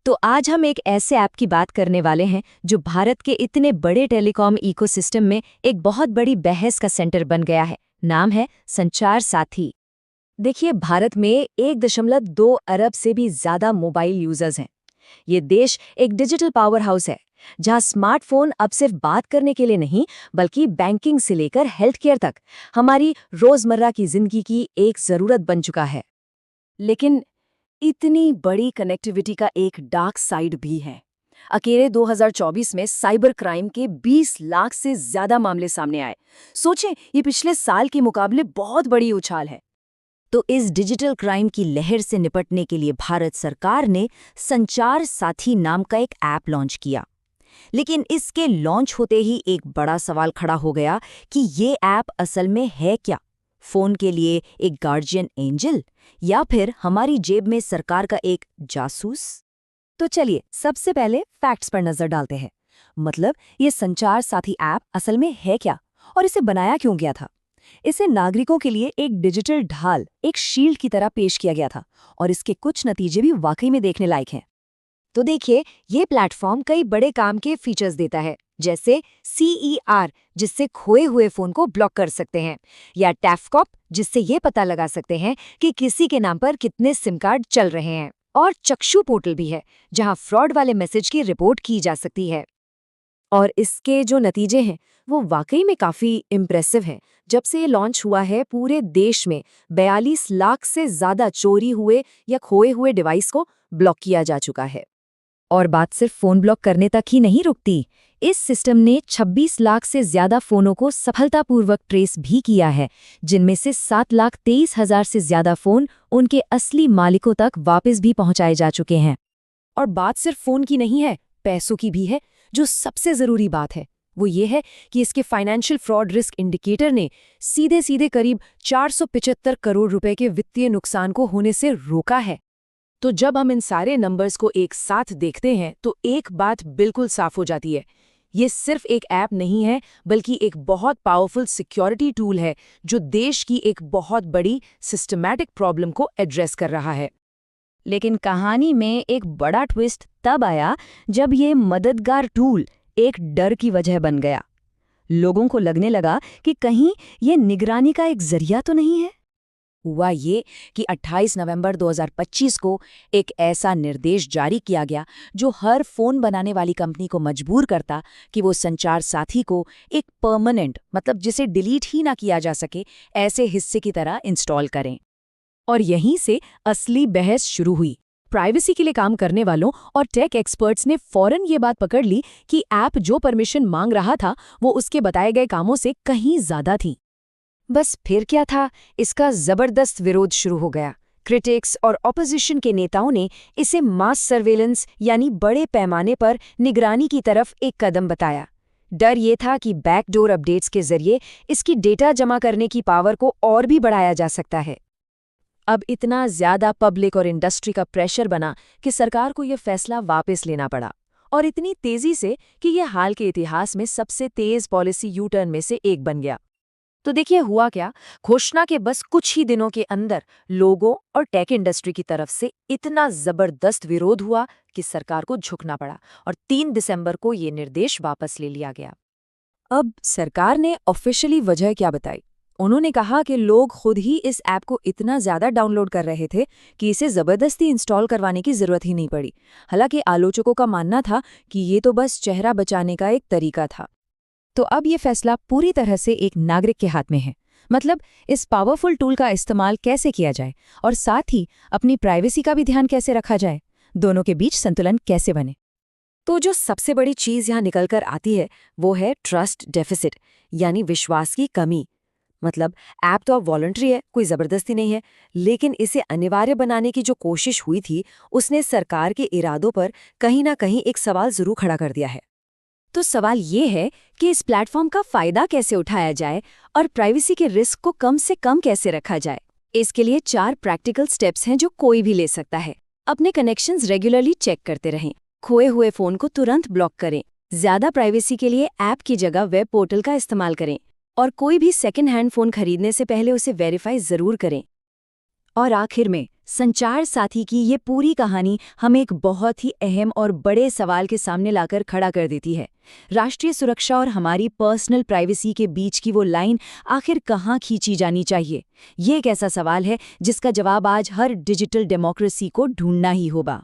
तो आज हम एक ऐसे ऐप की बात करने वाले हैं जो भारत के इतने बड़े टेलीकॉम इकोसिस्टम में एक बहुत बड़ी बहस का सेंटर बन गया है। नाम है संचार साथी। देखिए, भारत में 1.2 अरब से भी ज्यादा मोबाइल यूजर्स हैं। ये देश एक डिजिटल पावर हाउस है, जहां स्मार्टफोन अब सिर्फ बात करने के लिए नहीं, बल्कि बैंकिंग से लेकर हेल्थ केयर तक हमारी रोजमर्रा की जिंदगी की एक जरूरत बन चुका है। लेकिन इतनी बड़ी कनेक्टिविटी का एक डार्क साइड भी है। अकेले 2024 में साइबर क्राइम के 20 लाख से ज्यादा मामले सामने आए। सोचें, ये पिछले साल के मुकाबले बहुत बड़ी उछाल है। तो इस डिजिटल क्राइम की लहर से निपटने के लिए भारत सरकार ने संचार साथी नाम का एक ऐप लॉन्च किया। लेकिन इसके लॉन्च होते ही एक बड़ा सवाल खड़ा हो गया कि ये ऐप असल में है क्या? फोन के लिए एक गार्जियन एंजल या फिर हमारी जेब में सरकार का एक जासूस? तो चलिए सबसे पहले फैक्ट्स पर नजर डालते हैं। मतलब ये संचार साथी ऐप असल में है क्या और इसे बनाया क्यों गया था? इसे नागरिकों के लिए एक डिजिटल ढाल, एक शील्ड की तरह पेश किया गया था और इसके कुछ नतीजे भी वाकई में देखने लायक हैं। तो देखिए, ये प्लेटफॉर्म कई बड़े काम के फीचर्स देता है, जैसे CER, जिससे खोए हुए फोन को ब्लॉक कर सकते हैं, या टैफकॉप, जिससे ये पता लगा सकते हैं कि किसी के नाम पर कितने सिम कार्ड चल रहे हैं, और चक्षु पोर्टल भी है, जहां फ्रॉड वाले मैसेज की रिपोर्ट की जा सकती है। और इसके जो नतीजे हैं वो वाकई में काफ़ी इम्प्रेसिव हैं। जब से ये लॉन्च हुआ है, पूरे देश में 42 लाख से ज़्यादा चोरी हुए या खोए हुए डिवाइस को ब्लॉक किया जा चुका है। और बात सिर्फ फ़ोन ब्लॉक करने तक ही नहीं रुकती। इस सिस्टम ने 26 लाख से ज़्यादा फ़ोनों को सफलतापूर्वक ट्रेस भी किया है, जिनमें से 7,23,000 से ज़्यादा फ़ोन उनके असली मालिकों तक वापस भी पहुंचाए जा चुके हैं। और बात सिर्फ फ़ोन की नहीं है, पैसों की भी है। जो सबसे ज़रूरी बात है वो ये है कि इसके फाइनेंशियल फ्रॉड रिस्क इंडिकेटर ने सीधे सीधे करीब 475 करोड़ रुपए के वित्तीय नुकसान को होने से रोका है। तो जब हम इन सारे नंबर्स को एक साथ देखते हैं तो एक बात बिल्कुल साफ हो जाती है। ये सिर्फ एक ऐप नहीं है, बल्कि एक बहुत पावरफुल सिक्योरिटी टूल है जो देश की एक बहुत बड़ी सिस्टमैटिक प्रॉब्लम को एड्रेस कर रहा है। लेकिन कहानी में एक बड़ा ट्विस्ट तब आया जब ये मददगार टूल एक डर की वजह बन गया। लोगों को लगने लगा कि कहीं ये निगरानी का एक जरिया तो नहीं है। हुआ ये कि 28 नवंबर 2025 को एक ऐसा निर्देश जारी किया गया जो हर फोन बनाने वाली कंपनी को मजबूर करता कि वो संचार साथी को एक परमानेंट, मतलब जिसे डिलीट ही ना किया जा सके, ऐसे हिस्से की तरह इंस्टॉल करें। और यहीं से असली बहस शुरू हुई। प्राइवेसी के लिए काम करने वालों और टेक एक्सपर्ट्स ने फौरन ये बात पकड़ ली कि ऐप जो परमिशन मांग रहा था वो उसके बताए गए कामों से कहीं ज्यादा थी। बस फिर क्या था, इसका जबरदस्त विरोध शुरू हो गया। क्रिटिक्स और ऑपोजिशन के नेताओं ने इसे मास सर्वेलेंस यानी बड़े पैमाने पर निगरानी की तरफ एक कदम बताया। डर ये था कि बैकडोर अपडेट्स के जरिए इसकी डेटा जमा करने की पावर को और भी बढ़ाया जा सकता है। अब इतना ज्यादा पब्लिक और इंडस्ट्री का प्रेशर बना कि सरकार को यह फैसला वापस लेना पड़ा, और इतनी तेजी से कि यह हाल के इतिहास में सबसे तेज पॉलिसी यू टर्न में से एक बन गया। तो देखिए हुआ क्या, घोषणा के बस कुछ ही दिनों के अंदर लोगों और टेक इंडस्ट्री की तरफ से इतना जबरदस्त विरोध हुआ कि सरकार को झुकना पड़ा और 3 दिसंबर को ये निर्देश वापस ले लिया गया। अब सरकार ने ऑफिशियली वजह क्या बताई? उन्होंने कहा कि लोग खुद ही इस ऐप को इतना ज़्यादा डाउनलोड कर रहे थे कि इसे ज़बरदस्ती इंस्टॉल करवाने की ज़रूरत ही नहीं पड़ी। हालांकि आलोचकों का मानना था कि ये तो बस चेहरा बचाने का एक तरीका था। तो अब ये फैसला पूरी तरह से एक नागरिक के हाथ में है। मतलब इस पावरफुल टूल का इस्तेमाल कैसे किया जाए और साथ ही अपनी प्राइवेसी का भी ध्यान कैसे रखा जाए, दोनों के बीच संतुलन कैसे बने। तो जो सबसे बड़ी चीज़ यहाँ निकल कर आती है वो है ट्रस्ट डेफिसिट, यानी विश्वास की कमी। मतलब ऐप तो अब वॉलंटरी है, कोई ज़बरदस्ती नहीं है, लेकिन इसे अनिवार्य बनाने की जो कोशिश हुई थी उसने सरकार के इरादों पर कहीं ना कहीं एक सवाल जरूर खड़ा कर दिया है। तो सवाल ये है कि इस प्लेटफॉर्म का फ़ायदा कैसे उठाया जाए और प्राइवेसी के रिस्क को कम से कम कैसे रखा जाए। इसके लिए 4 प्रैक्टिकल स्टेप्स हैं जो कोई भी ले सकता है। अपने कनेक्शंस रेगुलरली चेक करते रहें, खोए हुए फ़ोन को तुरंत ब्लॉक करें, ज़्यादा प्राइवेसी के लिए ऐप की जगह वेब पोर्टल का इस्तेमाल करें, और कोई भी सेकेंड हैंड फ़ोन खरीदने से पहले उसे वेरीफाई ज़रूर करें। और आखिर में संचार साथी की ये पूरी कहानी हमें एक बहुत ही अहम और बड़े सवाल के सामने लाकर खड़ा कर देती है। राष्ट्रीय सुरक्षा और हमारी पर्सनल प्राइवेसी के बीच की वो लाइन आखिर कहाँ खींची जानी चाहिए? ये एक ऐसा सवाल है जिसका जवाब आज हर डिजिटल डेमोक्रेसी को ढूंढना ही होगा।